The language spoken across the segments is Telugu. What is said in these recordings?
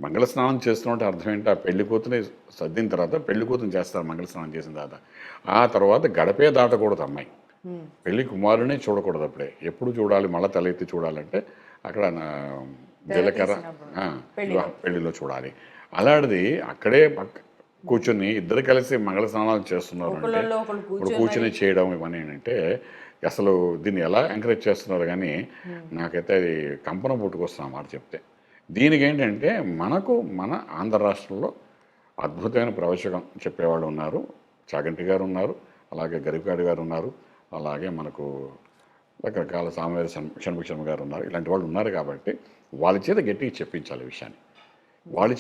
మంగళ స్నానం చేస్తున్నట్టు అర్థం ఏంటి, ఆ పెళ్లి కూతుని సర్దిన తర్వాత పెళ్లి కూతురు చేస్తారు మంగళ స్నానం చేసిన తర్వాత. ఆ తర్వాత గడపే దాటకూడదు అమ్మాయి. పెళ్లి కుమారునే చూడకూడదు అప్పుడే. ఎప్పుడు చూడాలి, మళ్ళీ తలెత్తి చూడాలంటే అక్కడ జీలకర్ర పెళ్లిలో చూడాలి. అలాంటిది అక్కడే కూర్చొని ఇద్దరు కలిసి మంగళ స్నానాలు చేస్తున్నారు అంటే, ఇప్పుడు కూర్చొని చేయడం ఇవన్నీ ఏంటంటే అసలు దీన్ని ఎలా ఎంకరేజ్ చేస్తున్నారు కానీ నాకైతే అది కంపనం పుట్టుకొస్తున్న మాట చెప్తే. దీనికి ఏంటంటే మన ఆంధ్ర రాష్ట్రంలో అద్భుతమైన ప్రవచకం చెప్పేవాళ్ళు ఉన్నారు. చాగంటి గారు ఉన్నారు, అలాగే గరికాడు గారు ఉన్నారు, అలాగే మనకు రకరకాల సామవేద షణ్ముఖ శర్మ గారు ఉన్నారు. ఇలాంటి వాళ్ళు ఉన్నారు కాబట్టి వాళ్ళ చేత గట్టిగా చెప్పించాలి విషయాన్ని. వాళ్ళు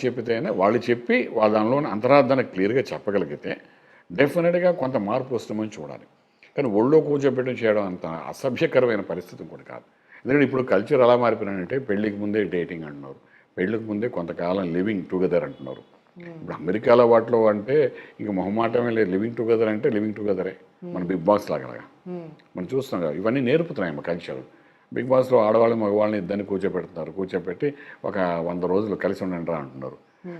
చెప్పి వాళ్ళ దానిలోని అంతరార్థాన్ని క్లియర్గా చెప్పగలిగితే డెఫినెట్గా కొంత మార్పు వస్తుందని చూడాలి. కానీ ఒళ్ళో కూర్చోబెట్టడం చేయడం అంత అసభ్యకరమైన పరిస్థితి కూడా కాదు. ఎందుకంటే ఇప్పుడు కల్చర్ ఎలా మారిపోయినంటే పెళ్ళికి ముందే డేటింగ్ అంటున్నారు, పెళ్ళికి ముందే కొంతకాలం లివింగ్ టుగెదర్ అంటున్నారు. ఇప్పుడు అమెరికాలో వాటిలో అంటే ఇంక మొహమాటమే లేదు, లివింగ్ టుగెదర్ అంటే లివింగ్ టుగెదరే. మన బిగ్ బాస్ లాగా మనం చూస్తాం కదా, ఇవన్నీ నేర్పుతున్నాయి మా కల్చర్. బిగ్ బాస్లో ఆడవాళ్ళు మగవాళ్ళని ఇద్దరిని కూర్చోపెట్టి ఒక 100 రోజులు కలిసి ఉండండి రా అంటున్నారు.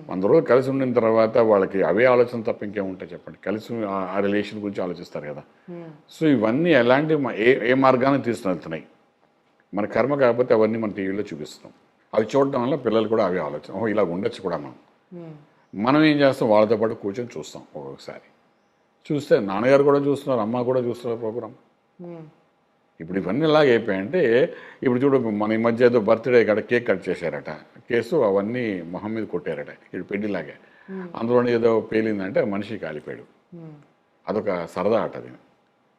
100 రోజులు కలిసి ఉండిన తర్వాత వాళ్ళకి అవే ఆలోచన తప్ప ఇంకేముంటాయి చెప్పండి, కలిసి ఆ రిలేషన్ గురించి ఆలోచిస్తారు కదా. సో ఇవన్నీ ఎలాంటి ఏ మార్గాన్ని తీసుకుని మన కర్మ కాకపోతే అవన్నీ మన టీవీలో చూపిస్తున్నాం. అవి చూడటం వల్ల పిల్లలు కూడా అవే ఆలోచన, ఓహో ఇలా ఉండొచ్చు కూడా మనం ఏం చేస్తాం, వాళ్ళతో పాటు కూర్చొని చూస్తాం. ఒక్కొక్కసారి చూస్తే నాన్నగారు కూడా చూస్తున్నారు, అమ్మ కూడా చూస్తున్నారు ప్రోగ్రామ్. ఇప్పుడు ఇవన్నీ ఇలాగ అయిపోయాయంటే, ఇప్పుడు చూడు మన ఈ మధ్య ఏదో బర్త్డే కాడ కేక్ కట్ చేశారట, కేసు అవన్నీ మొహం మీద కొట్టారట, ఇప్పుడు పెళ్లిలాగే. అందులోనే ఏదో పేలిందంటే మనిషి కాలిపోయాడు. అదొక సరదా అట అది.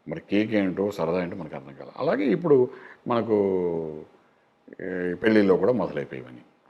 మరి కేక్ ఏంటో సరదా ఏంటో మనకు అర్థం కాదు. అలాగే ఇప్పుడు మనకు పెళ్ళిళ్ళు కూడా మొదలైపోయాయి.